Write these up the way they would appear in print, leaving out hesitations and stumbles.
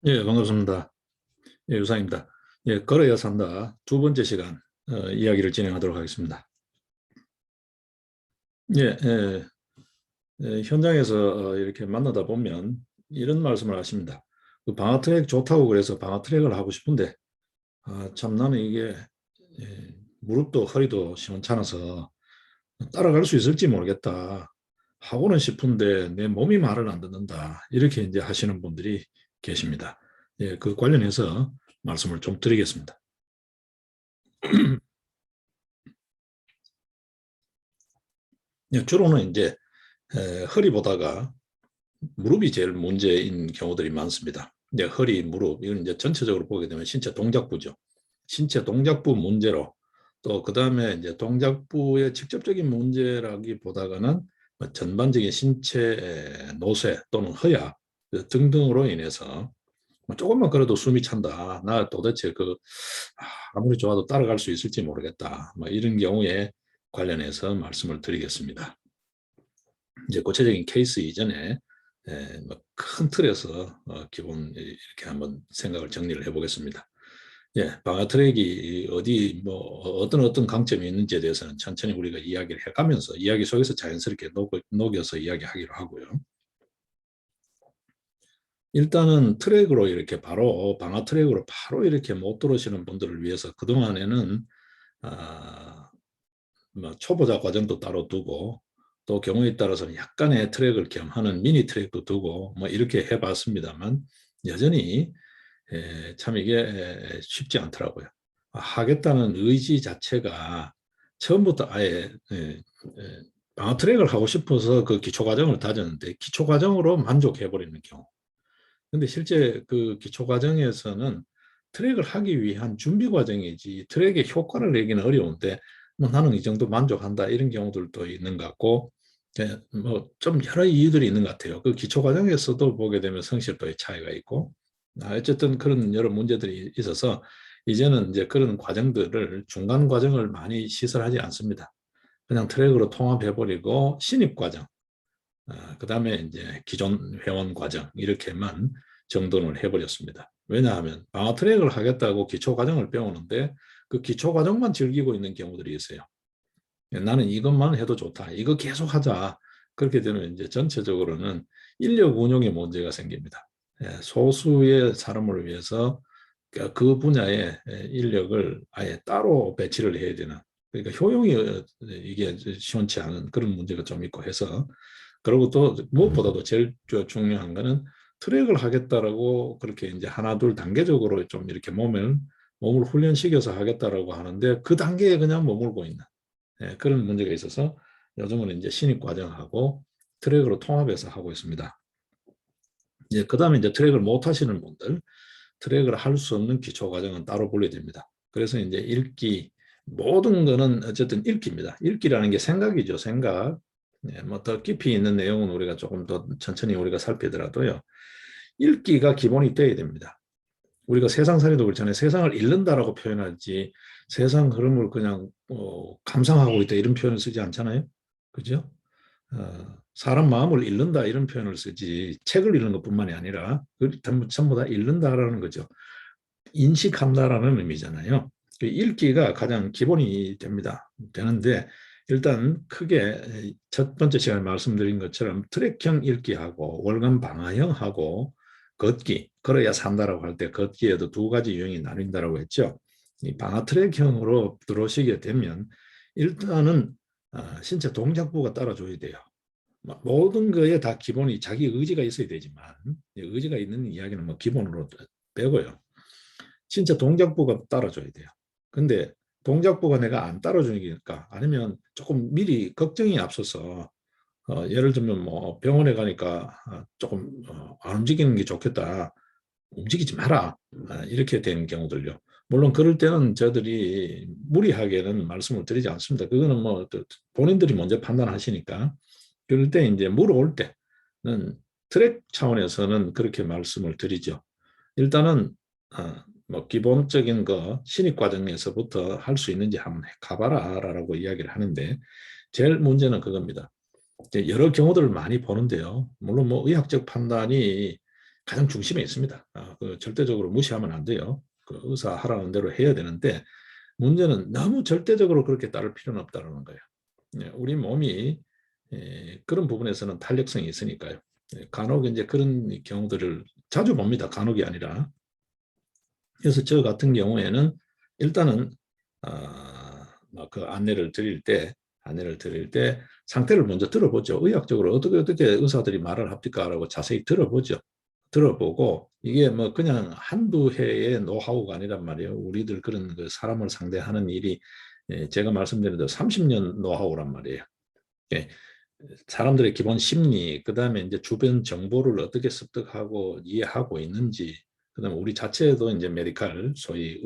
예, 반갑습니다. 예, 유상입니다. 예, 걸어야 산다. 두 번째 시간 이야기를 진행하도록 하겠습니다. 예, 현장에서 이렇게 만나다 보면 이런 말씀을 하십니다. 그 방아트랙 좋다고 그래서 방아트랙을 하고 싶은데 참 나는 이게 무릎도 허리도 시원찮아서 따라갈 수 있을지 모르겠다. 하고는 싶은데 내 몸이 말을 안 듣는다. 이렇게 이제 하시는 분들이 계십니다. 예, 그 관련해서 말씀을 좀 드리겠습니다. 예, 주로는 이제 허리보다가 무릎이 제일 문제인 경우들이 많습니다. 이제 허리, 무릎 이건 이제 전체적으로 보게 되면 신체 동작부죠. 신체 동작부 문제로 또 그다음에 이제 동작부의 직접적인 문제라기보다는 뭐 전반적인 신체 노쇠 또는 허약 등등으로 인해서 뭐 조금만 그래도 숨이 찬다. 나 도대체 아무리 좋아도 따라갈 수 있을지 모르겠다. 뭐 이런 경우에 관련해서 말씀을 드리겠습니다. 이제 구체적인 케이스 이전에 뭐큰 틀에서 기본 이렇게 한번 생각을 정리를 해보겠습니다. 예, 방아트랙이 어디 뭐 어떤 강점이 있는지에 대해서는 천천히 우리가 이야기를 해가면서 이야기 속에서 자연스럽게 녹여서 이야기하기로 하고요. 일단은 트랙으로 이렇게 바로 방아트랙으로 바로 이렇게 못 들어오시는 분들을 위해서 그동안에는 아, 뭐 초보자 과정도 따로 두고 또 경우에 따라서는 약간의 트랙을 겸하는 미니 트랙도 두고 뭐 이렇게 해봤습니다만 여전히 참 이게 쉽지 않더라고요. 하겠다는 의지 자체가 처음부터 아예 방어 트랙을 하고 싶어서 그 기초 과정을 다졌는데 기초 과정으로 만족해 버리는 경우. 근데 실제 그 기초 과정에서는 트랙을 하기 위한 준비 과정이지 트랙의 효과를 내기는 어려운데 뭐 나는 이 정도 만족한다 이런 경우들도 있는 것 같고 뭐좀 여러 이유들이 있는 것 같아요. 그 기초 과정에서도 보게 되면 성실도의 차이가 있고 어쨌든 그런 여러 문제들이 있어서 이제는 이제 그런 과정들을 중간 과정을 많이 시설하지 않습니다. 그냥 트랙으로 통합해버리고 신입 과정 그다음에 이제 기존 회원 과정 이렇게만 정돈을 해버렸습니다. 왜냐하면 방어 트랙을 하겠다고 기초 과정을 배우는데 그 기초 과정만 즐기고 있는 경우들이 있어요. 나는 이것만 해도 좋다. 이거 계속 하자. 그렇게 되면 이제 전체적으로는 인력 운용에 문제가 생깁니다. 소수의 사람을 위해서 그 분야의 인력을 아예 따로 배치를 해야 되는 그러니까 효용이 이게 시원치 않은 그런 문제가 좀 있고 해서 그리고 또 무엇보다도 제일 중요한 거는 트랙을 하겠다라고 그렇게 이제 하나 둘 단계적으로 좀 이렇게 몸을 훈련시켜서 하겠다라고 하는데 그 단계에 그냥 머물고 있는 그런 문제가 있어서 요즘은 이제 신입 과정하고 트랙으로 통합해서 하고 있습니다. 이제 그다음에 이제 트랙을 못 하시는 분들 트랙을 할 수 없는 기초 과정은 따로 분리됩니다. 그래서 이제 읽기 모든 거는 어쨌든 읽기입니다. 읽기라는 게 생각이죠. 생각. 뭐더 깊이 있는 내용은 우리가 조금 더 천천히 우리가 살피더라도요. 읽기가 기본이 돼야 됩니다. 우리가 세상살이도 그렇잖아요. 세상을 읽는다라고 표현하지 세상 흐름을 그냥 감상하고 있다 이런 표현을 쓰지 않잖아요. 그죠? 사람 마음을 읽는다 이런 표현을 쓰지 책을 읽는 것뿐만이 아니라 전부 다 읽는다라는 거죠. 인식한다라는 의미잖아요. 그 읽기가 가장 기본이 되는데 일단 크게 첫 번째 시간에 말씀드린 것처럼 트랙형 읽기하고 월간 방화형하고 걷기, 걸어야 산다라고 할 때 걷기에도 두 가지 유형이 나뉜다라고 했죠. 이 방화 트랙형으로 들어오시게 되면 일단은 신체 동작부가 따라줘야 돼요. 모든 거에 다 기본이 자기 의지가 있어야 되지만 의지가 있는 이야기는 뭐 기본으로 빼고요. 진짜 동작부가 따라줘야 돼요. 근데 동작부가 내가 안 따라주니까 아니면 조금 미리 걱정이 앞서서 예를 들면 뭐 병원에 가니까 조금 안 움직이는 게 좋겠다. 움직이지 마라. 이렇게 되는 경우들요. 물론 그럴 때는 저들이 무리하게는 말씀을 드리지 않습니다. 그거는 뭐 본인들이 먼저 판단하시니까. 그럴 때 이제 물어올 때는 트랙 차원에서는 그렇게 말씀을 드리죠. 일단은 뭐 기본적인 거 신입 과정에서부터 할 수 있는지 한번 가봐라라고 이야기를 하는데 제일 문제는 그겁니다. 여러 경우들을 많이 보는데요. 물론 뭐 의학적 판단이 가장 중심에 있습니다. 그 절대적으로 무시하면 안 돼요. 그 의사 하라는 대로 해야 되는데 문제는 너무 절대적으로 그렇게 따를 필요는 없다는 거예요. 우리 몸이 그런 부분에서는 탄력성이 있으니까요. 간혹 이제 그런 경우들을 자주 봅니다. 간혹이 아니라. 그래서 저 같은 경우에는 일단은 그 안내를 드릴 때 상태를 먼저 들어보죠. 의학적으로 어떻게 의사들이 말을 합니까라고 자세히 들어보죠. 들어보고 이게 뭐 그냥 한두 해의 노하우가 아니란 말이에요. 우리들 그런 그 사람을 상대하는 일이 제가 말씀드린 대로 30년 노하우란 말이에요. 예, 사람들의 기본 심리, 그다음에 이제 주변 정보를 어떻게 습득하고 이해하고 있는지, 그다음에 우리 자체에도 이제 메디칼 소위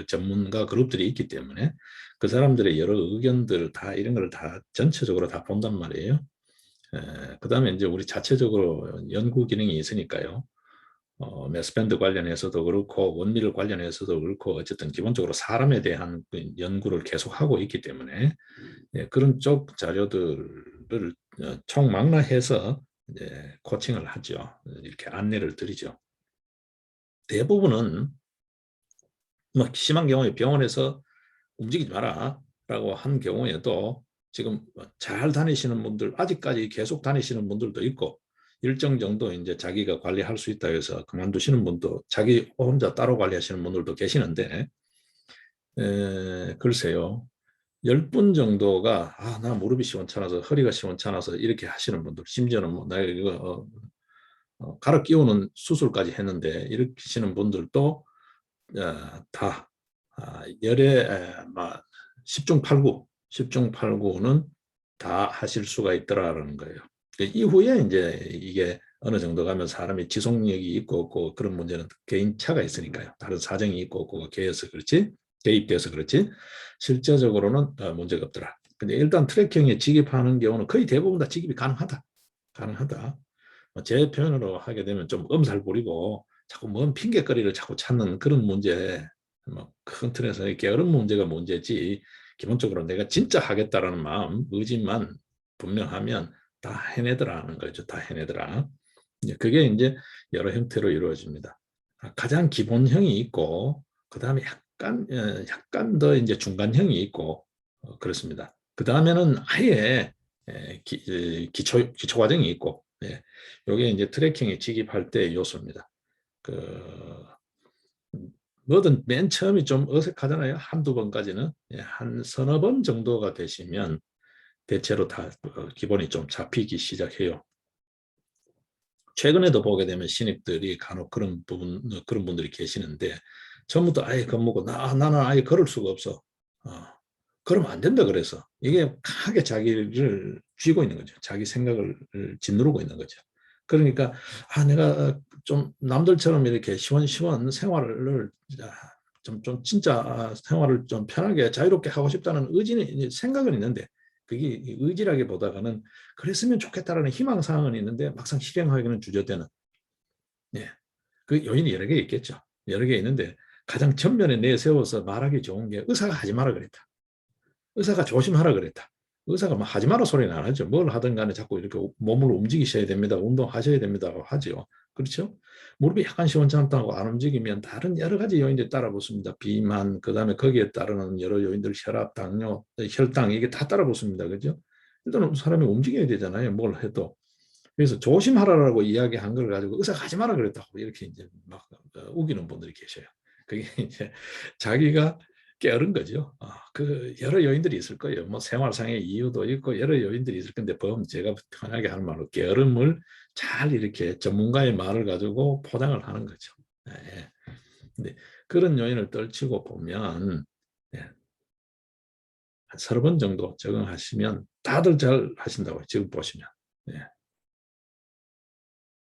전문가 그룹들이 있기 때문에 그 사람들의 여러 의견들 다 이런 걸 다 전체적으로 다 본단 말이에요. 그다음에 이제 우리 자체적으로 연구 기능이 있으니까요. 메스밴드 관련해서도 그렇고 원리를 관련해서도 그렇고 어쨌든 기본적으로 사람에 대한 그 연구를 계속하고 있기 때문에 그런 쪽 자료들을 총망라해서 이제 코칭을 하죠. 이렇게 안내를 드리죠. 대부분은 뭐 심한 경우에 병원에서 움직이지 마라 라고 한 경우에도 지금 잘 다니시는 분들, 아직까지 계속 다니시는 분들도 있고 일정 정도 이제 자기가 관리할 수 있다 해서 그만두시는 분도 자기 혼자 따로 관리하시는 분들도 계시는데 글쎄요. 10분 정도가 나 무릎이 시원찮아서 허리가 시원찮아서 이렇게 하시는 분들, 심지어는 뭐 나 이거 갈아 끼우는 수술까지 했는데 이렇게 하시는 분들도 다 열에 10중 8구, 10중 8구는 다 하실 수가 있더라라는 거예요. 이후에 이제 이게 어느 정도 가면 사람이 지속력이 있고 없고 그런 문제는 개인 차가 있으니까요. 다른 사정이 있고 없고 개입돼서 그렇지 실제적으로는 문제가 없더라. 근데 일단 트래킹에 직입하는 경우는 거의 대부분 다 직입이 가능하다. 제 표현으로 하게 되면 좀 엄살 부리고 자꾸 뭔 핑계거리를 자꾸 찾는 그런 문제, 큰 틀에서 게으른 문제가 문제지 기본적으로 내가 진짜 하겠다라는 마음, 의지만 분명하면 다 해내더라는 거죠. 다 해내더라. 그게 이제 여러 형태로 이루어집니다. 가장 기본형이 있고 그 다음에 약간 더 이제 중간형이 있고 그렇습니다. 그 다음에는 아예 기초 과정이 있고 이게 이제 트래킹에 직입할 때 요소입니다. 그 뭐든 맨 처음이 좀 어색하잖아요. 한두 번까지는 한 서너 번 정도가 되시면 대체로 다 기본이 좀 잡히기 시작해요. 최근에도 보게 되면 신입들이 간혹 그런 분들이 계시는데 처음부터 아예 겁먹고 나는 아예 걸을 수가 없어. 그러면 안 된다 그래서 이게 강하게 자기를 쥐고 있는 거죠. 자기 생각을 짓누르고 있는 거죠. 그러니까 내가 좀 남들처럼 이렇게 시원시원 생활을 좀 진짜 생활을 좀 편하게 자유롭게 하고 싶다는 의지는 생각은 있는데 그게 의지라기보다는 그랬으면 좋겠다라는 희망사항은 있는데 막상 실행하기는 주저되는 그 요인이 여러 개 있겠죠. 여러 개 있는데 가장 전면에 내세워서 말하기 좋은 게 의사가 하지 마라 그랬다. 의사가 조심하라 그랬다. 의사가 뭐 하지 마라 소리는 안 하죠. 뭘 하든 간에 자꾸 이렇게 몸을 움직이셔야 됩니다. 운동하셔야 됩니다. 하죠. 그렇죠? 무릎이 약간 시원찮다고 안 움직이면 다른 여러 가지 요인들이 따라 붙습니다. 비만, 그 다음에 거기에 따르는 여러 요인들, 혈압, 당뇨, 혈당, 이게 다 따라 붙습니다. 그죠? 일단은 사람이 움직여야 되잖아요. 뭘 해도. 그래서 조심하라라고 이야기한 걸 가지고 의사가 하지 마라 그랬다고 이렇게 이제 막 우기는 분들이 계셔요. 그게 이제 자기가 게으른 거죠. 그 여러 요인들이 있을 거예요. 뭐 생활상의 이유도 있고 여러 요인들이 있을 건데 제가 편하게 하는 말로 게으름을 잘 이렇게 전문가의 말을 가지고 포장을 하는 거죠. 네. 근데 그런 요인을 떨치고 보면 한 서너 번 정도 적응하시면 다들 잘 하신다고 지금 보시면. 네.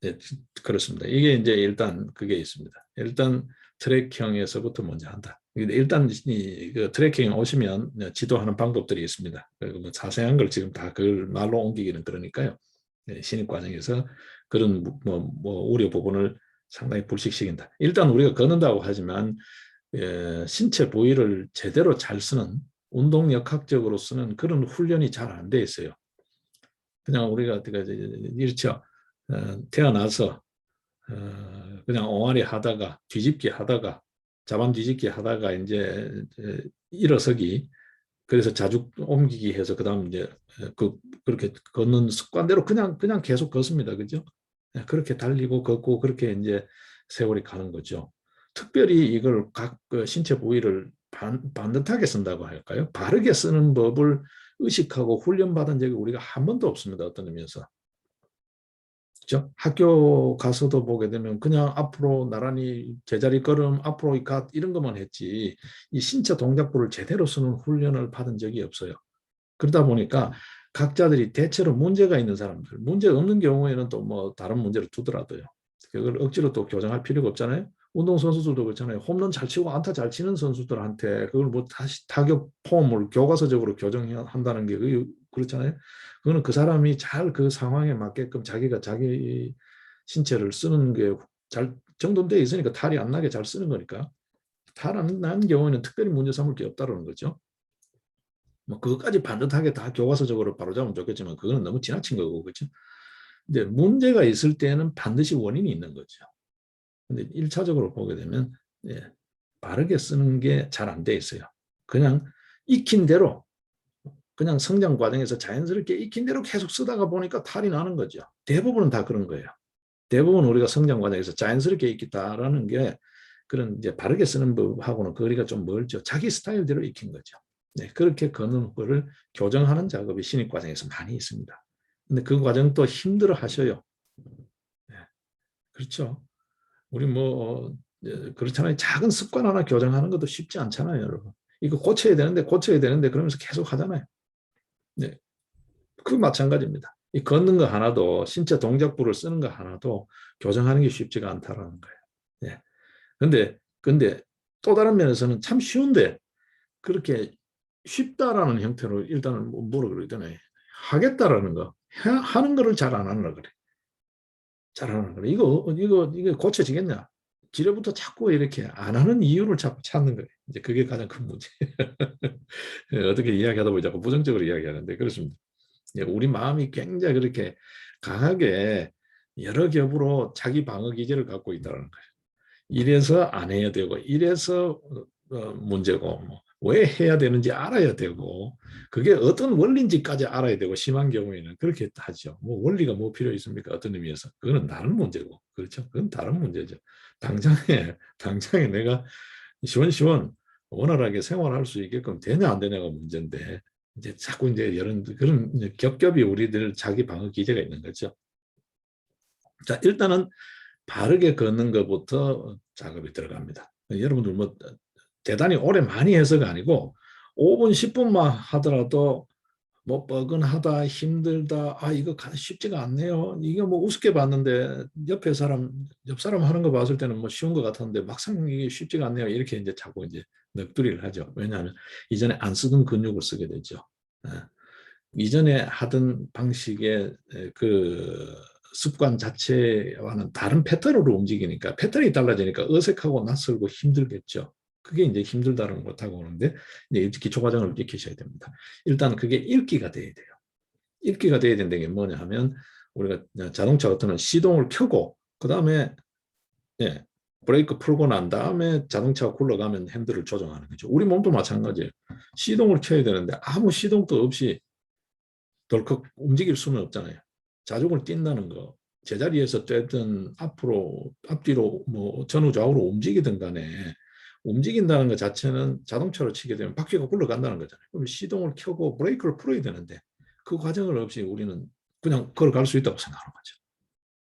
네, 그렇습니다. 이게 이제 일단 그게 있습니다. 일단 트래킹에서부터 먼저 한다. 일단 그 트래킹 오시면 지도하는 방법들이 있습니다. 뭐 자세한 걸 지금 다 그걸 말로 옮기기는 그러니까요. 신입 과정에서 그런 우려 부분을 상당히 불식시킨다. 일단 우리가 걷는다고 하지만 신체 부위를 제대로 잘 쓰는 운동역학적으로 쓰는 그런 훈련이 잘 안 돼 있어요. 그냥 우리가 이렇죠. 태어나서 그냥 옹알이 하다가 뒤집기 하다가 자반 뒤집기 하다가 이제 일어서기, 그래서 자주 옮기기 해서 그다음 이제 그렇게 걷는 습관대로 그냥 계속 걷습니다. 그죠? 그렇게 달리고 걷고 그렇게 이제 세월이 가는 거죠. 특별히 이걸 각그 신체 부위를 반듯하게 쓴다고 할까요? 바르게 쓰는 법을 의식하고 훈련받은 적이 우리가 한 번도 없습니다. 어떤 의미에서. 그죠? 학교 가서도 보게 되면 그냥 앞으로 나란히 제자리 걸음, 앞으로 가 이런 것만 했지 이 신체 동작부를 제대로 쓰는 훈련을 받은 적이 없어요. 그러다 보니까 각자들이 대체로 문제가 있는 사람들, 문제 없는 경우에는 또 뭐 다른 문제를 두더라도요. 그걸 억지로 또 교정할 필요가 없잖아요. 운동선수들도 그렇잖아요. 홈런 잘 치고 안타 잘 치는 선수들한테 그걸 뭐 다시 타격 폼을 교과서적으로 교정한다는 게 그렇잖아요. 그거는 그 사람이 잘 그 상황에 맞게끔 자기가 자기 신체를 쓰는 게 잘 정돈되어 있으니까 탈이 안 나게 잘 쓰는 거니까. 탈 안 난 경우에는 특별히 문제 삼을 게 없다는 거죠. 뭐 그것까지 반듯하게 다 교과서적으로 바로잡으면 좋겠지만 그거는 너무 지나친 거고, 그렇죠? 근데 문제가 있을 때는 반드시 원인이 있는 거죠. 근데 1차적으로 보게 되면 예, 바르게 쓰는 게 잘 안 돼 있어요. 그냥 익힌 대로, 그냥 성장 과정에서 자연스럽게 익힌 대로 계속 쓰다가 보니까 탈이 나는 거죠. 대부분은 다 그런 거예요. 대부분 우리가 성장 과정에서 자연스럽게 익혔다라는 게 그런 이제 바르게 쓰는 법하고는 거리가 좀 멀죠. 자기 스타일대로 익힌 거죠. 네, 그렇게 걷는 거를 교정하는 작업이 신입 과정에서 많이 있습니다. 근데 그 과정도 힘들어 하셔요. 네, 그렇죠. 우리 뭐 그렇잖아요. 작은 습관 하나 교정하는 것도 쉽지 않잖아요, 여러분. 이거 고쳐야 되는데 그러면서 계속 하잖아요. 네, 그 마찬가지입니다. 이 걷는 거 하나도 신체 동작부를 쓰는 거 하나도 교정하는 게 쉽지가 않다라는 거예요. 네. 근데 또 다른 면에서는 참 쉬운데 그렇게 쉽다라는 형태로 일단은 뭐라 그러잖아요. 하겠다라는 거, 하는 거를 잘 안 하는 그래. 잘 안 하는 거래. 이거 고쳐지겠냐? 지뢰부터 자꾸 이렇게 안 하는 이유를 자꾸 찾는 거예요. 이제 그게 가장 큰 문제. 어떻게 이야기하다 보니 자꾸 부정적으로 이야기하는데 그렇습니다. 우리 마음이 굉장히 그렇게 강하게 여러 겹으로 자기 방어 기제를 갖고 있다는 거예요. 이래서 안 해야 되고 이래서 문제고 왜 해야 되는지 알아야 되고 그게 어떤 원리인지까지 알아야 되고 심한 경우에는 그렇게 하죠. 뭐 원리가 뭐 필요 있습니까? 어떤 의미에서 그거는 다른 문제고 그렇죠. 그건 다른 문제죠. 당장에 내가 시원시원 원활하게 생활할 수 있게끔 되냐 안 되냐가 문제인데 이제 자꾸 이제 이런 그런 겹겹이 우리들 자기 방어 기제가 있는 거죠. 자, 일단은 바르게 걷는 것부터 작업이 들어갑니다. 여러분들 뭐 대단히 오래 많이 해서가 아니고 5분, 10분만 하더라도 뭐 뻐근하다, 힘들다, 아 이거 쉽지가 않네요. 이게 뭐 우습게 봤는데 옆 사람 하는 거 봤을 때는 뭐 쉬운 것 같았는데 막상 이게 쉽지가 않네요. 이렇게 이제 자꾸 이제 넋두리를 하죠. 왜냐하면 이전에 안 쓰던 근육을 쓰게 되죠. 예. 이전에 하던 방식의 그 습관 자체와는 다른 패턴으로 움직이니까 패턴이 달라지니까 어색하고 낯설고 힘들겠죠. 그게 이제 힘들다는 것하고 오는데 이제 기초 과정을 익히셔야 됩니다. 일단 그게 읽기가 돼야 돼요. 읽기가 돼야 된다는 게 뭐냐 하면 우리가 자동차 같은 건 시동을 켜고 그 다음에 예, 브레이크 풀고 난 다음에 자동차가 굴러가면 핸들을 조정하는 거죠. 우리 몸도 마찬가지예요. 시동을 켜야 되는데 아무 시동도 없이 덜컥 움직일 수는 없잖아요. 자족을 뛴다는 거, 제자리에서 뛰든 앞으로, 앞뒤로 뭐 전후좌우로 움직이든 간에 움직인다는 것 자체는 자동차로 치게 되면 바퀴가 굴러간다는 거잖아요. 그럼 시동을 켜고 브레이크를 풀어야 되는데 그 과정을 없이 우리는 그냥 걸어갈 수 있다고 생각하는 거죠.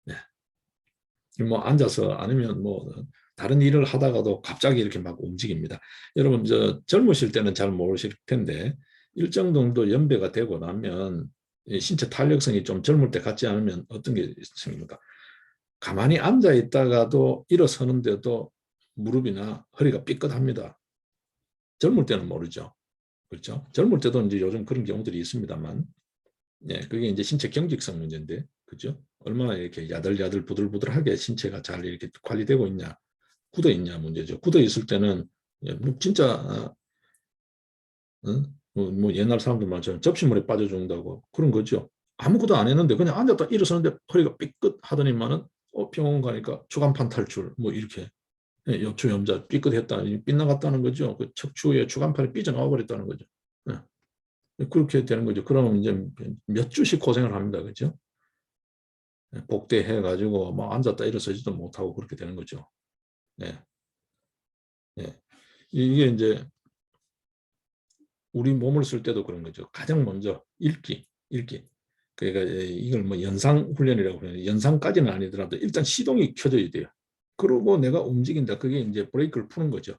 네. 뭐 앉아서 아니면 뭐 다른 일을 하다가도 갑자기 이렇게 막 움직입니다. 여러분 젊으실 때는 잘 모르실 텐데 일정 정도 연배가 되고 나면 신체 탄력성이 좀 젊을 때 같지 않으면 어떤 게 생깁니까? 가만히 앉아 있다가도 일어서는데도 무릎이나 허리가 삐끗합니다. 젊을 때는 모르죠. 그렇죠? 젊을 때도 이제 요즘 그런 경우들이 있습니다만, 예, 그게 이제 신체 경직성 문제인데, 그죠? 얼마나 이렇게 야들야들 부들부들하게 신체가 잘 이렇게 관리되고 있냐, 굳어 있냐 문제죠. 굳어 있을 때는 뭐 진짜 뭐 옛날 사람들 말처럼 접시물에 빠져 죽는다고 그런 거죠. 아무것도 안 했는데 그냥 앉았다 일어서는데 허리가 삐끗 하더니만은 병원 가니까 추간판 탈출 뭐 이렇게 예, 옆추 염자 삐끗했다, 빗나갔다는 거죠. 그 척추에 추간판이 삐져나와 버렸다는 거죠. 예, 그렇게 되는 거죠. 그러면 이제 몇 주씩 고생을 합니다, 그죠? 예, 복대해 가지고 뭐 앉았다 일어서지도 못하고 그렇게 되는 거죠. 예, 예. 이게 이제 우리 몸을 쓸 때도 그런 거죠. 가장 먼저 읽기. 그러니까 이걸 뭐 연상 훈련이라고 해요. 연상까지는 아니더라도 일단 시동이 켜져야 돼요. 그러고 내가 움직인다. 그게 이제 브레이크를 푸는 거죠.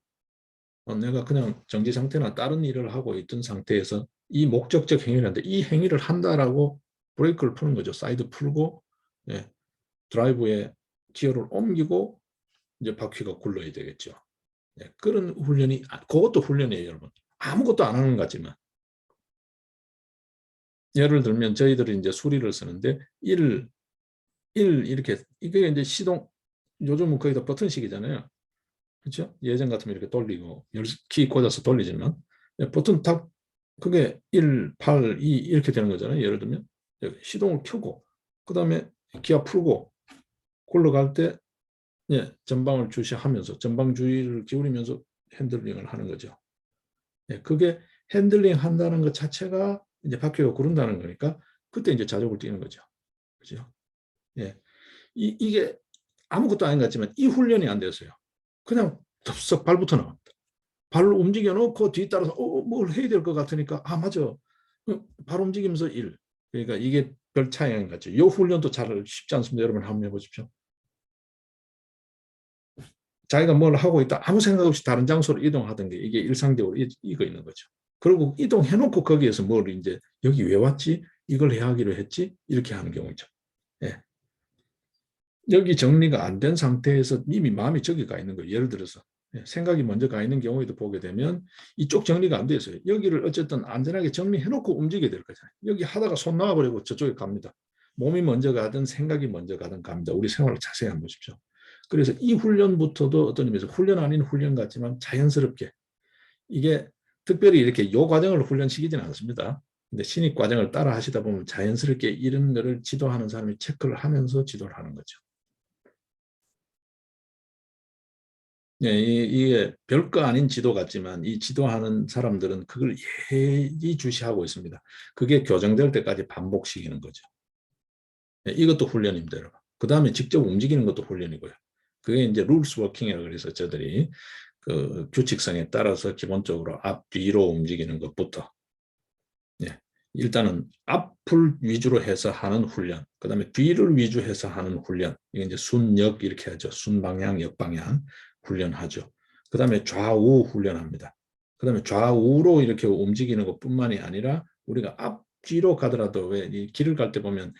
내가 그냥 정지 상태나 다른 일을 하고 있던 상태에서 이 목적적 행위를 하는데 이 행위를 한다라고 브레이크를 푸는 거죠. 사이드 풀고 예, 드라이브에 기어를 옮기고 이제 바퀴가 굴러야 되겠죠. 예, 그런 훈련이 그것도 훈련이에요, 여러분. 아무것도 안 하는 것 같지만 예를 들면 저희들이 이제 수리를 쓰는데 1 이렇게 이게 이제 시동 요즘은 거의 다 버튼식이잖아요. 그렇죠? 예전 같으면 이렇게 돌리고 키 꽂아서 돌리지만 버튼 딱 그게 1, 8, 2 이렇게 되는 거잖아요. 예를 들면 시동을 켜고 그다음에 기아 풀고 굴러갈 때 예, 전방을 주시하면서 전방 주의를 기울이면서 핸들링을 하는 거죠. 예, 그게 핸들링 한다는 것 자체가 이제 바퀴가 구른다는 거니까 그때 이제 자족을 띄는 거죠. 그죠? 예. 이게 아무것도 아닌 것 같지만 이 훈련이 안 됐어요. 그냥 덥석 발부터 나옵니다. 발을 움직여 놓고 뒤따라서 뭘 해야 될 것 같으니까 맞아. 발 움직이면서 일. 그러니까 이게 별 차이가 안 같죠. 이 훈련도 잘 쉽지 않습니다. 여러분 한번 해보십시오. 자기가 뭘 하고 있다 아무 생각 없이 다른 장소로 이동하던 게 이게 일상적으로 이거 있는 거죠. 그리고 이동해놓고 거기에서 뭘 이제 여기 왜 왔지? 이걸 해야 하기로 했지? 이렇게 하는 경우죠. 예. 여기 정리가 안 된 상태에서 이미 마음이 저기 가 있는 거예요. 예를 들어서 생각이 먼저 가 있는 경우에도 보게 되면 이쪽 정리가 안 돼 있어요. 여기를 어쨌든 안전하게 정리해놓고 움직여야 될 거잖아요. 여기 하다가 손 놔버리고 저쪽에 갑니다. 몸이 먼저 가든 생각이 먼저 가든 갑니다. 우리 생활을 자세히 한번 보십시오. 그래서 이 훈련부터도 어떤 의미에서 훈련 아닌 훈련 같지만 자연스럽게 이게 특별히 이렇게 요 과정을 훈련시키지는 않습니다. 근데 신입 과정을 따라 하시다 보면 자연스럽게 이런 거를 지도하는 사람이 체크를 하면서 지도를 하는 거죠. 예, 이게 별거 아닌 지도 같지만 이 지도하는 사람들은 그걸 예의주시하고 있습니다. 그게 교정될 때까지 반복시키는 거죠. 예, 이것도 훈련입니다, 여러분. 그 다음에 직접 움직이는 것도 훈련이고요. 그게 이제 룰스 워킹이라고 그래서 저들이 그 규칙성에 따라서 기본적으로 앞뒤로 움직이는 것부터 예, 일단은 앞을 위주로 해서 하는 훈련, 그 다음에 뒤를 위주해서 하는 훈련, 이게 이제 순역 이렇게 하죠. 순방향, 역방향 훈련하죠. 그 다음에 좌우 훈련합니다. 그 다음에 좌우로 이렇게 움직이는 것뿐만이 아니라 우리가 앞뒤로 가더라도 왜 이 길을 갈 때 보면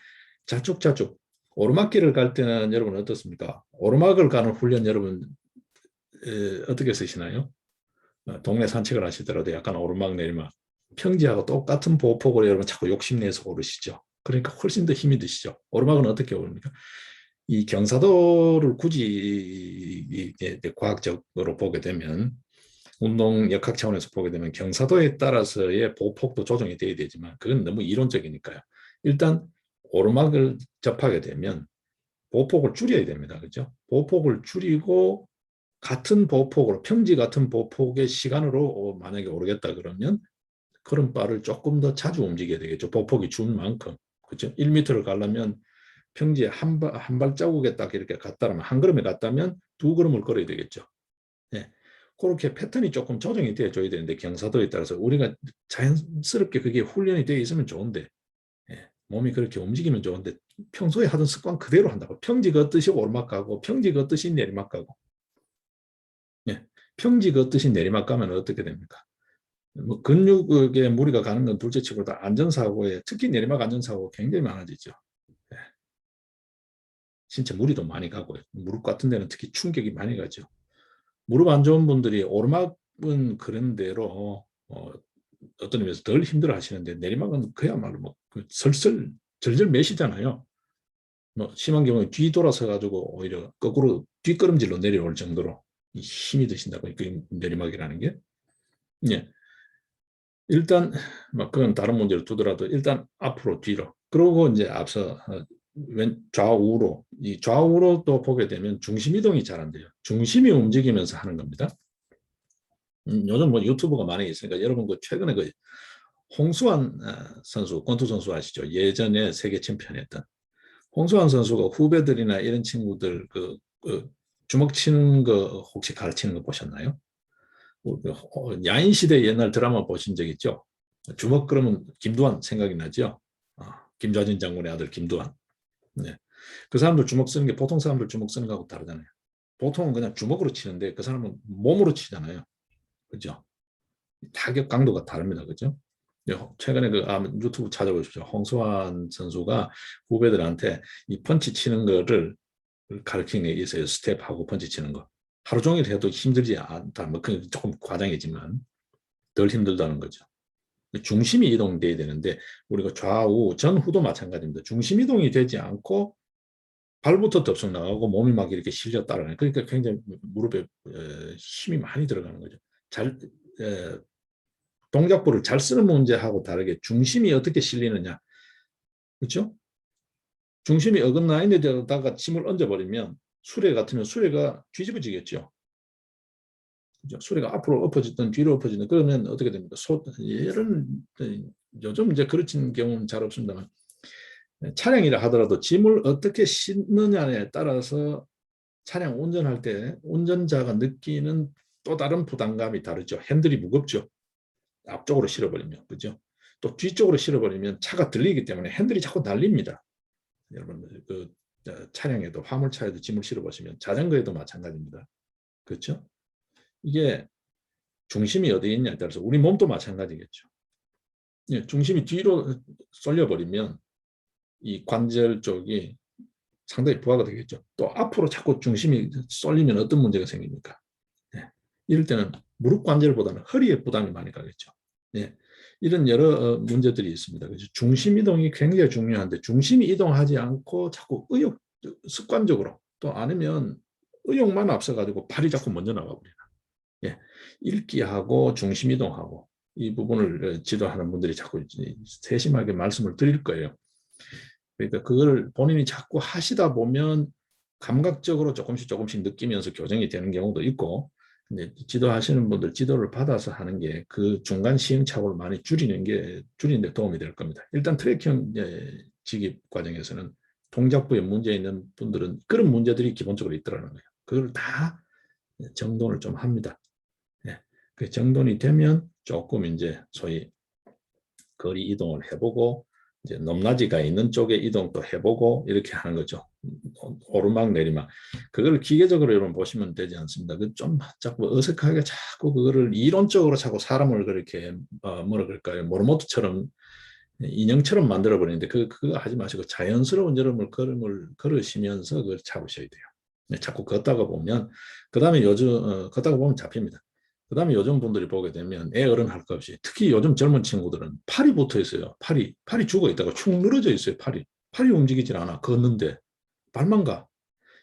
자축자축 오르막길을 갈 때는 여러분 어떻습니까? 오르막을 가는 훈련 여러분 어떻게 쓰시나요? 동네 산책을 하시더라도 약간 오르막 내리막 평지하고 똑같은 보폭으로 여러분 자꾸 욕심내서 오르시죠. 그러니까 훨씬 더 힘이 드시죠. 오르막은 어떻게 오릅니까? 이 경사도를 굳이 과학적으로 보게 되면 운동 역학 차원에서 보게 되면 경사도에 따라서의 보폭도 조정이 돼야 되지만 그건 너무 이론적이니까요. 일단 오르막을 접하게 되면 보폭을 줄여야 됩니다. 그죠? 보폭을 줄이고 같은 보폭으로 평지 같은 보폭의 시간으로 만약에 오르겠다 그러면 걸음발을 조금 더 자주 움직여야 되겠죠. 보폭이 준 만큼. 그렇죠? 1m를 가려면 평지에 한 발자국에 딱 이렇게 갔다면 한 걸음에 갔다면 두 걸음을 걸어야 되겠죠. 예. 그렇게 패턴이 조금 조정이 되어줘야 되는데 경사도에 따라서 우리가 자연스럽게 그게 훈련이 되어 있으면 좋은데 예. 몸이 그렇게 움직이면 좋은데 평소에 하던 습관 그대로 한다고 평지 걷듯이 오르막 가고 평지 걷듯이 내리막 가고 예. 평지 걷듯이 내리막 가면 어떻게 됩니까? 뭐 근육에 무리가 가는 건 둘째치고 다 안전사고에 특히 내리막 안전사고 굉장히 많아지죠. 예. 진짜 무리도 많이 가고요. 무릎 같은 데는 특히 충격이 많이 가죠. 무릎 안 좋은 분들이 오르막은 그런 대로 어떤 의미에서 덜 힘들어 하시는데 내리막은 그야말로 뭐 설설 절절 매시잖아요. 뭐 심한 경우에 뒤 돌아서 가지고 오히려 거꾸로 뒷걸음질로 내려올 정도로 힘이 드신다고 그 내리막이라는 게 예. 일단 뭐 그건 다른 문제로 두더라도 일단 앞으로 뒤로 그러고 이제 앞서 좌우로, 이 좌우로 또 보게 되면 중심 이동이 잘 안 돼요. 중심이 움직이면서 하는 겁니다. 요즘 뭐 유튜브가 많이 있으니까 여러분 그 최근에 그 홍수환 선수, 권투 선수 아시죠? 예전에 세계 챔피언이었던 홍수환 선수가 후배들이나 이런 친구들 그 주먹 치는 거 혹시 가르치는 거 보셨나요? 야인시대 옛날 드라마 보신 적 있죠? 주먹 그러면 김두한 생각이 나죠? 김좌진 장군의 아들 김두한. 네. 그 사람들 주먹 쓰는 게 보통 사람들 주먹 쓰는 거하고 다르잖아요. 보통은 그냥 주먹으로 치는데 그 사람은 몸으로 치잖아요. 그죠? 타격 강도가 다릅니다. 그죠? 최근에 그 유튜브 찾아보십시오. 홍수환 선수가 후배들한테 이 펀치 치는 거를 가르치는 게 있어요. 스텝하고 펀치 치는 거. 하루 종일 해도 힘들지 않다. 뭐 조금 과장이지만 덜 힘들다는 거죠. 중심이 이동돼야 되는데 우리가 좌우 전후도 마찬가지입니다. 중심 이동이 되지 않고 발부터 덥석 나가고 몸이 막 이렇게 실려 따라가요. 그러니까 굉장히 무릎에 힘이 많이 들어가는 거죠. 잘 동작부를 잘 쓰는 문제하고 다르게 중심이 어떻게 실리느냐, 그렇죠? 중심이 어긋나 있는 데다가 힘을 얹어버리면 수레 같으면 수레가 뒤집어지겠죠. 그죠? 수레가 앞으로 엎어지든 뒤로 엎어지든 그러면 어떻게 됩니까? 예를 요즘 이제 그렇진 경우는 잘 없습니다만 차량이라 하더라도 짐을 어떻게 싣느냐에 따라서 차량 운전할 때 운전자가 느끼는 또 다른 부담감이 다르죠. 핸들이 무겁죠. 앞쪽으로 실어버리면, 그죠? 또 뒤쪽으로 실어버리면 차가 들리기 때문에 핸들이 자꾸 날립니다. 여러분, 그 차량에도 화물차에도 짐을 실어보시면 자전거에도 마찬가지입니다. 그렇죠? 이게 중심이 어디에 있냐에 따라서 우리 몸도 마찬가지겠죠. 예, 중심이 뒤로 쏠려버리면 이 관절 쪽이 상당히 부하가 되겠죠. 또 앞으로 자꾸 중심이 쏠리면 어떤 문제가 생깁니까? 예, 이럴 때는 무릎 관절보다는 허리에 부담이 많이 가겠죠. 예, 이런 여러 문제들이 있습니다. 그래서 중심 이동이 굉장히 중요한데 중심이 이동하지 않고 자꾸 습관적으로 또 아니면 의욕만 앞서가지고 발이 자꾸 먼저 나가버려요. 예, 읽기하고 중심 이동하고 이 부분을 지도하는 분들이 자꾸 세심하게 말씀을 드릴 거예요. 그러니까 그걸 본인이 자꾸 하시다 보면 감각적으로 조금씩 느끼면서 교정이 되는 경우도 있고, 근데 지도하시는 분들 지도를 받아서 하는 게 그 중간 시행착오를 많이 줄이는 데 도움이 될 겁니다. 일단 트랙형 직입 과정에서는 동작부에 문제 있는 분들은 그런 문제들이 기본적으로 있더라는 거예요. 그걸 다 정돈을 좀 합니다. 예. 그 정돈이 되면 조금 이제 소위 거리 이동을 해보고 이제 높낮이가 있는 쪽에 이동도 해보고 이렇게 하는 거죠. 오르막 내리막 그걸 기계적으로 여러분 보시면 되지 않습니다. 좀 자꾸 어색하게 자꾸 그거를 이론적으로 자꾸 사람을 그렇게 뭐라 그럴까요? 모르모트처럼 인형처럼 만들어 버리는데 그거 하지 마시고 자연스러운 걸음을 걸으시면서 그걸 잡으셔야 돼요. 자꾸 걷다가 보면 그 다음에 요즘 걷다가 보면 잡힙니다. 그 다음에 요즘 분들이 보게 되면 애 어른 할 것 없이 특히 요즘 젊은 친구들은 팔이 붙어 있어요. 팔이 죽어 있다가 축 늘어져 있어요. 팔이 움직이질 않아. 걷는데 발만 가.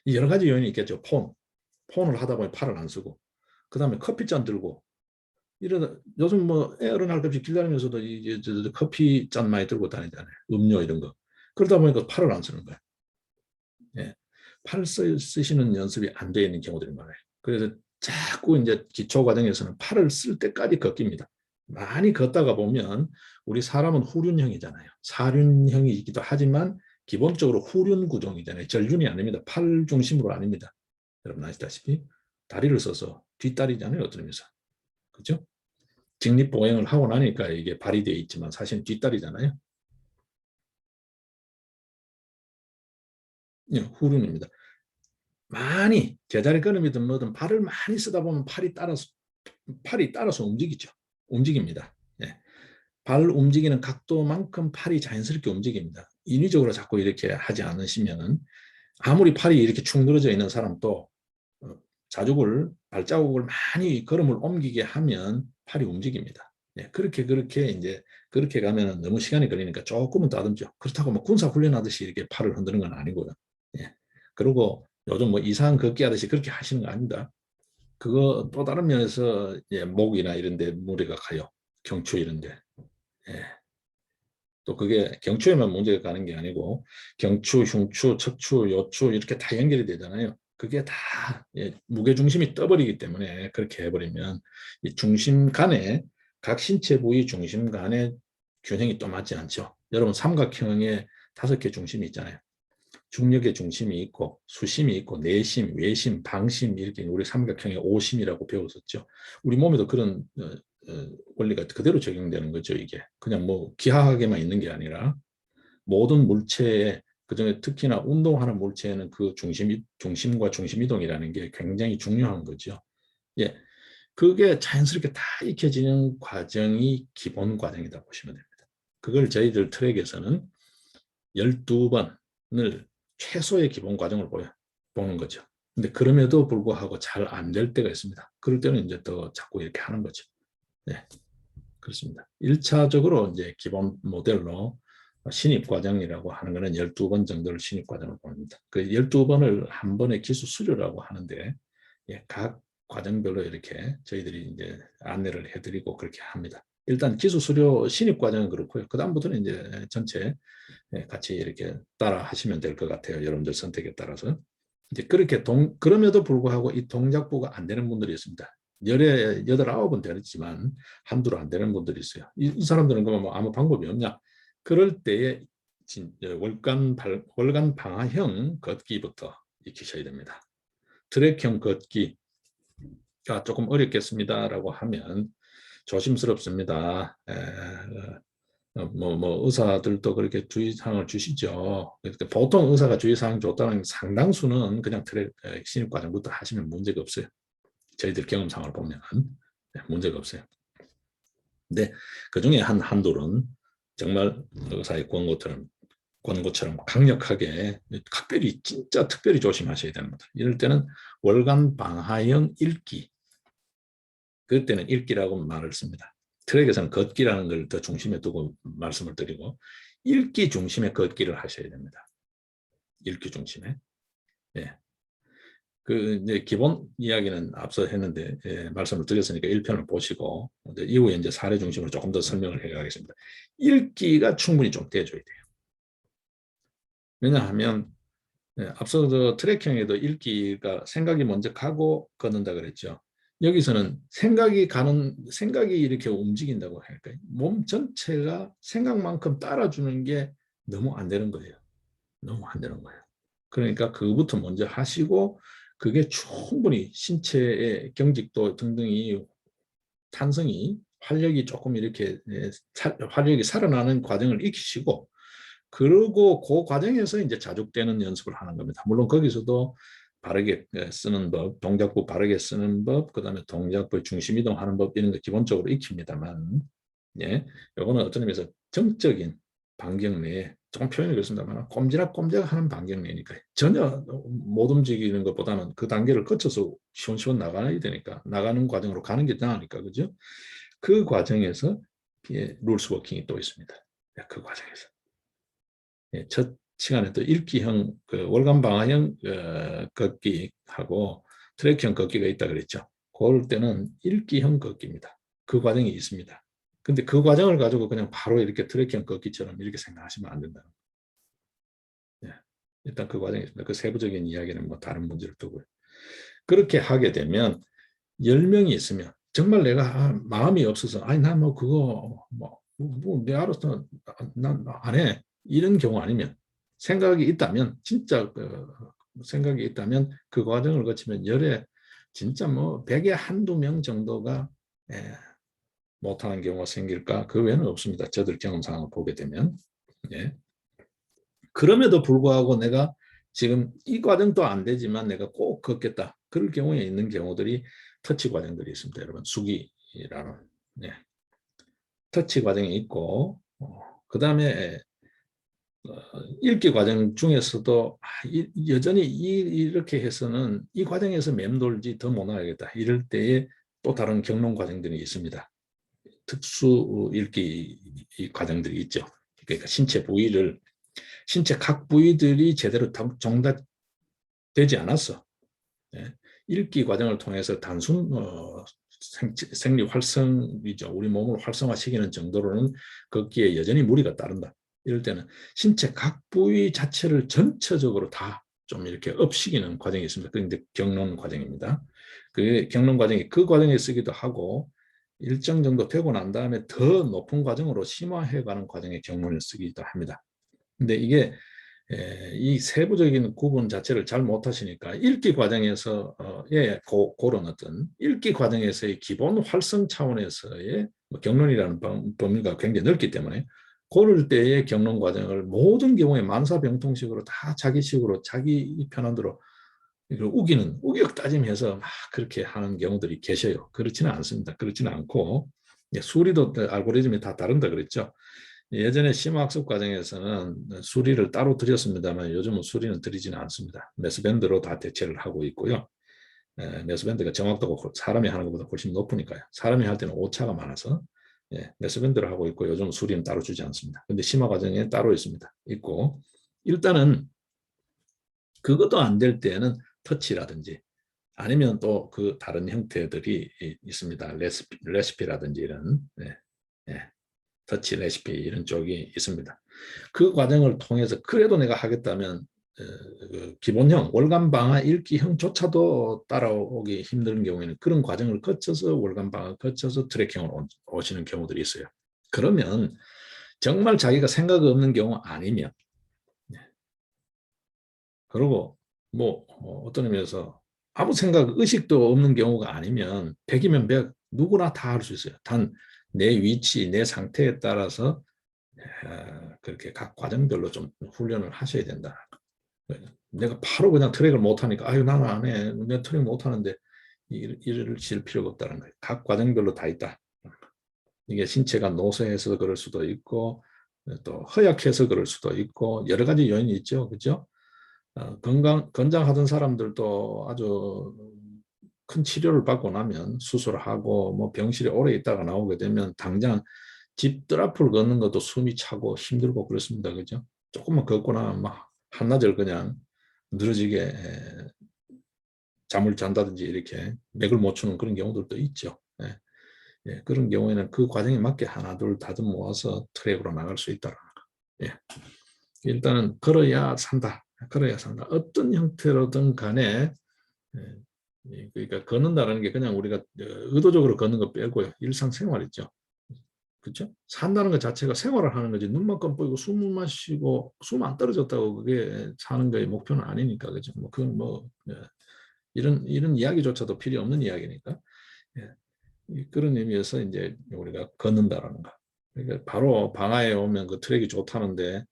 여러 가지 요인이 있겠죠. 폰을 하다 보니 팔을 안 쓰고 그 다음에 커피잔 들고 이러다 요즘 뭐 애 어른 할 것 없이 길 다니면서도 이제 커피잔 많이 들고 다니잖아요. 음료 이런 거. 그러다 보니까 팔을 안 쓰는 거예요. 예. 팔을 쓰시는 연습이 안 되어 있는 경우들이 많아요. 그래서 자꾸 이제 기초 과정에서는 팔을 쓸 때까지 걷깁니다. 많이 걷다가 보면 우리 사람은 후륜형이잖아요. 사륜형이기도 하지만 기본적으로 후륜 구종이잖아요. 절륜이 아닙니다. 팔 중심으로 아닙니다. 여러분 아시다시피 다리를 써서 뒷다리잖아요. 어떤 의미에서. 그렇죠? 직립보행을 하고 나니까 이게 발이 되어 있지만 사실 뒷다리잖아요. 예, 후륜입니다. 많이 제자리 걸음이든 뭐든 발을 많이 쓰다 보면 팔이 따라서 움직이죠. 움직입니다. 예. 발 움직이는 각도만큼 팔이 자연스럽게 움직입니다. 인위적으로 자꾸 이렇게 하지 않으시면 아무리 팔이 이렇게 축 늘어져 있는 사람도 발자국을 많이 걸음을 옮기게 하면 팔이 움직입니다. 예, 그렇게 이제 그렇게 가면 너무 시간이 걸리니까 조금은 따듬죠. 그렇다고 뭐 군사 훈련하듯이 이렇게 팔을 흔드는 건 아니고요. 예. 그리고 요즘 뭐 이상 걷기 하듯이 그렇게 하시는 거 아닙니다. 그거 또 다른 면에서 예, 목이나 이런 데 무리가 가요. 경추 이런 데. 예. 또 그게 경추에만 문제가 가는 게 아니고 경추, 흉추, 척추, 요추 이렇게 다 연결이 되잖아요. 그게 다 무게중심이 떠버리기 때문에 그렇게 해버리면 이 중심 간에 각 신체 부위 중심 간의 균형이 또 맞지 않죠. 여러분 삼각형에 5개 중심이 있잖아요. 중력의 중심이 있고 수심이 있고 내심, 외심, 방심 이렇게 우리 삼각형의 오심이라고 배웠었죠. 우리 몸에도 그런 원리가 그대로 적용되는 거죠. 이게 그냥 뭐 기하학에만 있는 게 아니라 모든 물체에 그중에 특히나 운동하는 물체에는 그 중심과 중심이동이라는 게 굉장히 중요한 거죠. 예, 그게 자연스럽게 다 익혀지는 과정이 기본 과정이다 보시면 됩니다. 그걸 저희들 트랙에서는 12번을 최소의 기본 과정을 보는 거죠. 근데 그럼에도 불구하고 잘 안 될 때가 있습니다. 그럴 때는 이제 더 자꾸 이렇게 하는 거죠. 네, 그렇습니다. 1차적으로 이제 기본 모델로 신입과정이라고 하는 것은 12번 정도를 신입과정을 봅니다. 그 12번을 한 번의 기수 수료라고 하는데, 예, 각 과정별로 이렇게 저희들이 이제 안내를 해드리고 그렇게 합니다. 일단 기수 수료 신입과정은 그렇고요. 그 다음부터는 이제 전체 같이 이렇게 따라 하시면 될 것 같아요. 여러분들 선택에 따라서. 이제 그렇게 그럼에도 불구하고 이 동작부가 안 되는 분들이 있습니다. 열에 8, 9은 되지만 한두로 안 되는 분들이 있어요. 이 사람들은 그러면 뭐 아무 방법이 없냐? 그럴 때에 월간 방아형 걷기부터 익히셔야 됩니다. 트랙형 걷기가 조금 어렵겠습니다라고 하면 조심스럽습니다. 뭐 의사들도 그렇게 주의사항을 주시죠. 그러니까 보통 의사가 주의사항 줬다는 상당수는 그냥 신입과정부터 하시면 문제가 없어요. 저희들 경험상을 보면 문제가 없어요. 근데 그중에 한둘은 정말 의사의 권고처럼 강력하게 각별히 진짜 특별히 조심하셔야 됩니다. 이럴 때는 월간 방하형 읽기, 그때는 읽기라고 말을 씁니다. 트랙에서는 걷기라는 걸 더 중심에 두고 말씀을 드리고 읽기 중심의 걷기를 하셔야 됩니다. 읽기 중심에. 예. 그 이제 기본 이야기는 앞서 했는데 말씀을 드렸으니까 1편을 보시고 이후에 이제 사례 중심으로 조금 더 설명을 해가겠습니다. 읽기가 충분히 좀 돼줘야 돼요. 왜냐하면 앞서 트랙형에도 읽기가 생각이 먼저 가고 걷는다 그랬죠. 여기서는 생각이 이렇게 움직인다고 할까요? 몸 전체가 생각만큼 따라주는 게 너무 안 되는 거예요. 너무 안 되는 거예요. 그러니까 그거부터 먼저 하시고 그게 충분히 신체의 경직도 등등이 탄성이 활력이 조금 이렇게 활력이 살아나는 과정을 익히시고 그리고 그 과정에서 이제 자족되는 연습을 하는 겁니다. 물론 거기서도 바르게 쓰는 법, 동작부 바르게 쓰는 법, 그 다음에 동작부의 중심 이동하는 법 이런 거 기본적으로 익힙니다만, 예, 요거는 어떤 의미에서 정적인 반경 내에 조금 표현이 그렇습니다만 꼼지락꼼지락하는 반경 내니까 전혀 못 움직이는 것보다는 그 단계를 거쳐서 시원시원 나가야 되니까 나가는 과정으로 가는 게 나으니까 그죠? 그 과정에서 룰스 워킹이 또 있습니다. 그 과정에서. 첫 시간에 또 읽기형, 월간 방화형 걷기하고 트랙형 걷기가 있다 그랬죠. 그럴 때는 읽기형 걷기입니다. 그 과정이 있습니다. 근데 그 과정을 가지고 그냥 바로 이렇게 트랙형 걷기처럼 이렇게 생각하시면 안 된다. 일단 그 과정이 있습니다. 그 세부적인 이야기는 뭐 다른 문제를 두고요. 그렇게 하게 되면 10명이 있으면 정말 내가 마음이 없어서 아니 난 뭐 그거 내 알아서 난 안 해. 이런 경우 아니면 생각이 있다면 진짜 생각이 있다면 그 과정을 거치면 열에 진짜 뭐 100에 한두 명 정도가 못하는 경우가 생길까? 그 외에는 없습니다. 저들 경험상을 보게 되면. 예. 그럼에도 불구하고 내가 지금 이 과정도 안 되지만 내가 꼭 걷겠다. 그럴 경우에 있는 경우들이 터치 과정들이 있습니다. 여러분 수기라는 터치 과정이 있고 그 다음에 읽기 과정 중에서도 여전히 이렇게 해서는 이 과정에서 맴돌지 더 못 나가겠다. 이럴 때에 또 다른 경론 과정들이 있습니다. 특수 읽기 과정들이 있죠. 그러니까 신체 각 부위들이 제대로 정답되지 않았어. 읽기 과정을 통해서 단순 생리 활성이죠. 우리 몸을 활성화시키는 정도로는 걷기에 여전히 무리가 따른다. 이럴 때는 신체 각 부위 자체를 전체적으로 다 좀 이렇게 업시키는 과정이 있습니다. 그게 경론 과정입니다. 그 경론 과정이 그 과정에 쓰기도 하고 일정 정도 되고 난 다음에 더 높은 과정으로 심화해가는 과정에 경론을 쓰기도 합니다. 근데 이게 이 세부적인 구분 자체를 잘 못하시니까 읽기 과정에서 그런 어떤 읽기 과정에서의 기본 활성 차원에서의 경론이라는 범위가 굉장히 넓기 때문에 고를 때의 경론 과정을 모든 경우에 만사병통식으로 다 자기식으로 자기 편한 대로 우기는 우격 따짐해서 막 그렇게 하는 경우들이 계셔요. 그렇지는 않습니다. 그렇지는 않고 수리도 알고리즘이 다 다른다 그랬죠. 예전에 심화학습 과정에서는 수리를 따로 드렸습니다만 요즘은 수리는 드리지는 않습니다. 메스밴드로 다 대체를 하고 있고요. 메스밴드가 정확도가 사람이 하는 것보다 훨씬 높으니까요. 사람이 할 때는 오차가 많아서 메스밴드를 하고 있고 요즘은 수리는 따로 주지 않습니다. 근데 심화 과정에 따로 있습니다. 있고 일단은 그것도 안 될 때는 터치라든지 아니면 또 그 다른 형태들이 있습니다. 레시피라든지 이런 터치 레시피 이런 쪽이 있습니다. 그 과정을 통해서 그래도 내가 하겠다면 그 기본형 월간 방화 읽기형조차도 따라오기 힘든 경우에는 그런 과정을 거쳐서 월간 방화 거쳐서 트랙형으로 오시는 경우들이 있어요. 그러면 정말 자기가 생각 없는 경우 아니면 그리고 뭐 어떤 의미에서 아무 생각 의식도 없는 경우가 아니면 100이면 100 누구나 다 할 수 있어요. 단 내 위치 내 상태에 따라서 그렇게 각 과정별로 좀 훈련을 하셔야 된다. 내가 바로 그냥 트랙을 못하니까 아유 나는 안 해. 내가 트랙 못하는데 이를 질 필요가 없다는 거예요. 각 과정별로 다 있다. 이게 신체가 노쇠해서 그럴 수도 있고 또 허약해서 그럴 수도 있고 여러 가지 요인이 있죠. 그죠? 건장하던 사람들도 아주 큰 치료를 받고 나면 수술하고 뭐 병실에 오래 있다가 나오게 되면 당장 집뜰 앞을 걷는 것도 숨이 차고 힘들고 그렇습니다. 그죠? 조금만 걷거나 막 한나절 그냥 늘어지게 잠을 잔다든지 이렇게 맥을 못 추는 그런 경우들도 있죠. 그런 경우에는 그 과정에 맞게 하나 둘 다듬 모아서 트랙으로 나갈 수 있다는 거. 일단은 걸어야 산다. 걸어야 산다. 어떤 형태로든 간에 그러니까 걷는다는 게 그냥 우리가 의도적으로 걷는 거 빼고요. 일상생활이죠. 그렇죠? 산다는 것 자체가 생활을 하는 거지. 눈만 깜빡이고 숨을 마시고 숨 안 떨어졌다고 그게 사는 거의 목표는 아니니까 그죠. 뭐 그건 뭐 이런 이야기조차도 필요 없는 이야기니까. 그런 의미에서 이제 우리가 걷는다라는 거. 그러니까 바로 방화에 오면 그 트랙이 좋다는데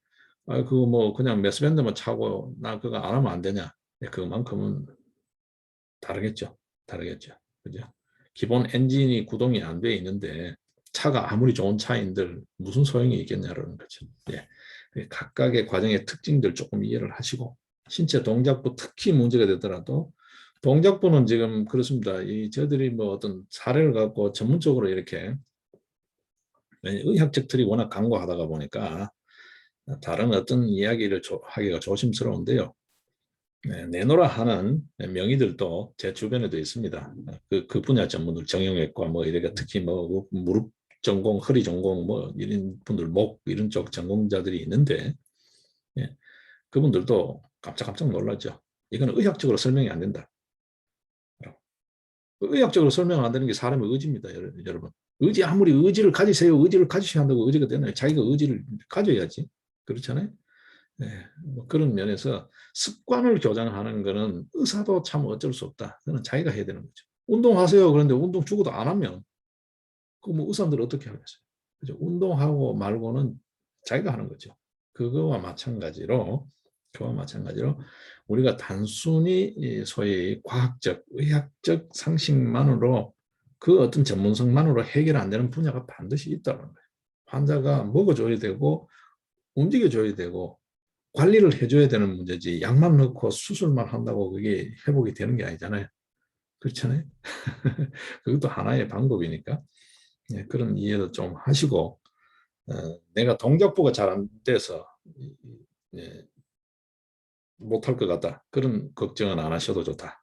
그거 뭐 그냥 메스밴드만 차고 나 그거 안 하면 안 되냐? 그만큼은 다르겠죠. 다르겠죠. 그죠? 기본 엔진이 구동이 안 돼 있는데 차가 아무리 좋은 차인들 무슨 소용이 있겠냐라는 거죠. 각각의 과정의 특징들 조금 이해를 하시고 신체 동작부 특히 문제가 되더라도 동작부는 지금 그렇습니다. 저희들이 뭐 어떤 사례를 갖고 전문적으로 이렇게 의학적 틀이 워낙 강고하다가 보니까 다른 어떤 이야기를 하기가 조심스러운데요. 내노라 하는 명의들도 제 주변에도 있습니다. 그 분야 전문들 정형외과 뭐 이래가 특히 뭐 무릎 전공, 허리 전공 뭐 이런 분들 목 이런 쪽 전공자들이 있는데 그분들도 깜짝깜짝 놀랐죠. 이거는 의학적으로 설명이 안 된다. 의학적으로 설명 안 되는 게 사람의 의지입니다, 여러분. 의지 아무리 의지를 가지세요, 의지를 가지셔야 한다고 의지가 되나요? 자기가 의지를 가져야지. 그렇잖아요. 뭐 그런 면에서 습관을 교정하는 거는 의사도 참 어쩔 수 없다. 그건 자기가 해야 되는 거죠. 운동하세요. 그런데 운동 죽어도 안 하면 그뭐 의사들 어떻게 하겠어요? 그죠? 운동하고 말고는 자기가 하는 거죠. 그거와 마찬가지로 우리가 단순히 소위 과학적, 의학적 상식만으로 그 어떤 전문성만으로 해결 안 되는 분야가 반드시 있다는 거예요. 환자가 먹어줘야 되고 움직여줘야 되고 관리를 해줘야 되는 문제지 약만 넣고 수술만 한다고 그게 회복이 되는 게 아니잖아요. 그렇잖아요. 그것도 하나의 방법이니까 그런 이해도 좀 하시고 내가 동작부가 잘 안 돼서 못할 것 같다. 그런 걱정은 안 하셔도 좋다.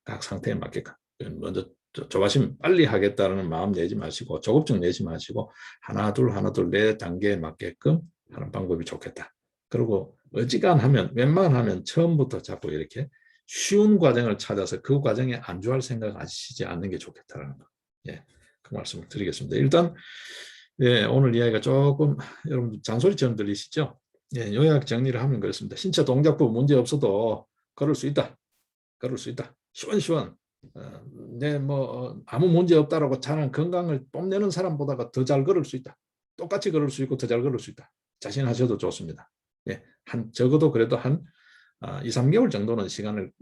각 상태에 맞게끔 먼저 조바심 빨리 하겠다는 마음 내지 마시고 조급증 내지 마시고 하나 둘 내 단계에 맞게끔 하는 방법이 좋겠다. 그리고 어지간하면 웬만하면 처음부터 자꾸 이렇게 쉬운 과정을 찾아서 그 과정에 안주할 생각 하시지 않는 게 좋겠다라는 거. 예, 그 말씀을 드리겠습니다. 일단 예, 오늘 이야기가 조금 여러분 잔소리처럼 들리시죠? 예, 요약 정리를 하면 그렇습니다. 신체 동작부 문제 없어도 걸을 수 있다. 걸을 수 있다. 시원시원. 아무 문제 없다라고 자는 건강을 뽐내는 사람보다가 더 잘 걸을 수 있다. 똑같이 걸을 수 있고 더 잘 걸을 수 있다. 자신하셔도 좋습니다. 예, 적어도 그래도 한 2, 3개월 정도는 시간을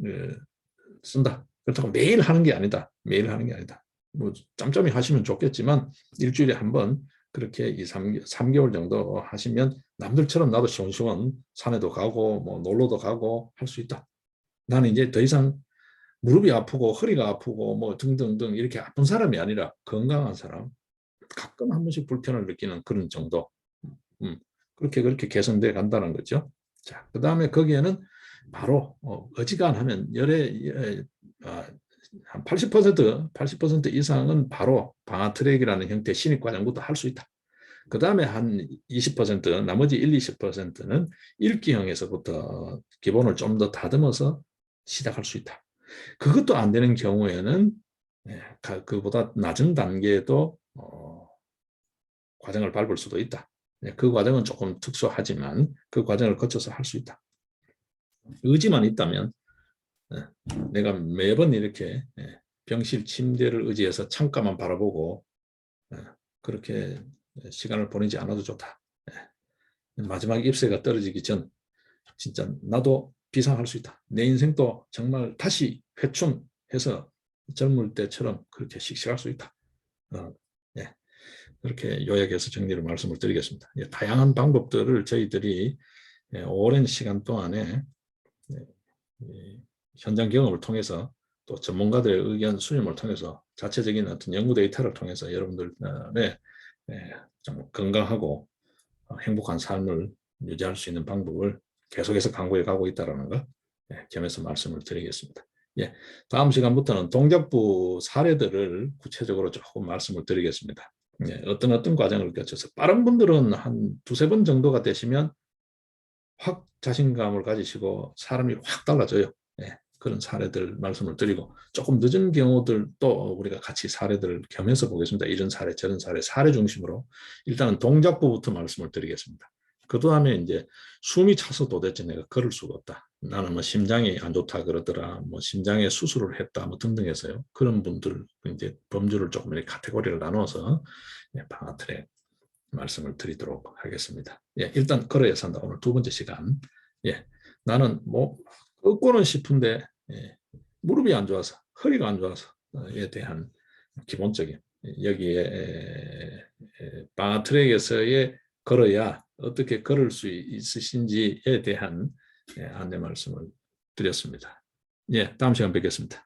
쓴다. 그렇다고 매일 하는 게 아니다. 매일 하는 게 아니다. 뭐 짬짬이 하시면 좋겠지만 일주일에 한 번 그렇게 2, 3개월 정도 하시면 남들처럼 나도 시원시원 산에도 가고 뭐 놀러도 가고 할 수 있다. 나는 이제 더 이상 무릎이 아프고 허리가 아프고 뭐 등등등 이렇게 아픈 사람이 아니라 건강한 사람, 가끔 한 번씩 불편을 느끼는 그런 정도. 그렇게 개선돼 간다는 거죠. 자, 그 다음에 거기에는 바로 어지간하면 한 80% 이상은 바로 방아 트랙이라는 형태의 신입 과정부터 할 수 있다. 그 다음에 한 20%, 나머지 1, 20%는 읽기형에서부터 기본을 좀 더 다듬어서 시작할 수 있다. 그것도 안 되는 경우에는 그보다 낮은 단계에도 과정을 밟을 수도 있다. 그 과정은 조금 특수하지만 그 과정을 거쳐서 할 수 있다. 의지만 있다면 내가 매번 이렇게 병실 침대를 의지해서 창가만 바라보고 그렇게 시간을 보내지 않아도 좋다. 마지막 잎새가 떨어지기 전 진짜 나도 비상할 수 있다. 내 인생도 정말 다시 회춘해서 젊을 때처럼 그렇게 씩씩할 수 있다. 예, 그렇게 요약해서 정리를 말씀을 드리겠습니다. 예, 다양한 방법들을 저희들이 오랜 시간 동안에 현장 경험을 통해서 또 전문가들의 의견 수렴을 통해서 자체적인 어떤 연구 데이터를 통해서 여러분들의 좀 건강하고 행복한 삶을 유지할 수 있는 방법을 계속해서 강구해 가고 있다는 거 겸해서 말씀을 드리겠습니다. 예, 다음 시간부터는 동작부 사례들을 구체적으로 조금 말씀을 드리겠습니다. 예, 어떤 과정을 거쳐서 빠른 분들은 한 두세 번 정도가 되시면 확 자신감을 가지시고 사람이 확 달라져요. 예, 그런 사례들 말씀을 드리고 조금 늦은 경우들도 우리가 같이 사례들을 겸해서 보겠습니다. 이런 사례 저런 사례 중심으로 일단은 동작부부터 말씀을 드리겠습니다. 그 다음에 이제 숨이 차서 도대체 내가 걸을 수가 없다. 나는 뭐 심장이 안 좋다 그러더라. 뭐 심장에 수술을 했다. 뭐 등등 해서요. 그런 분들 이제 범주를 조금 이렇게 카테고리를 나눠서 방아트랙 말씀을 드리도록 하겠습니다. 예, 일단 걸어야 산다. 오늘 두 번째 시간. 예, 나는 뭐 걷고는 싶은데 무릎이 안 좋아서 허리가 안 좋아서에 대한 기본적인 여기에 방아트랙에서의 걸어야 어떻게 걸을 수 있으신지에 대한 안내 말씀을 드렸습니다. 예, 다음 시간 뵙겠습니다.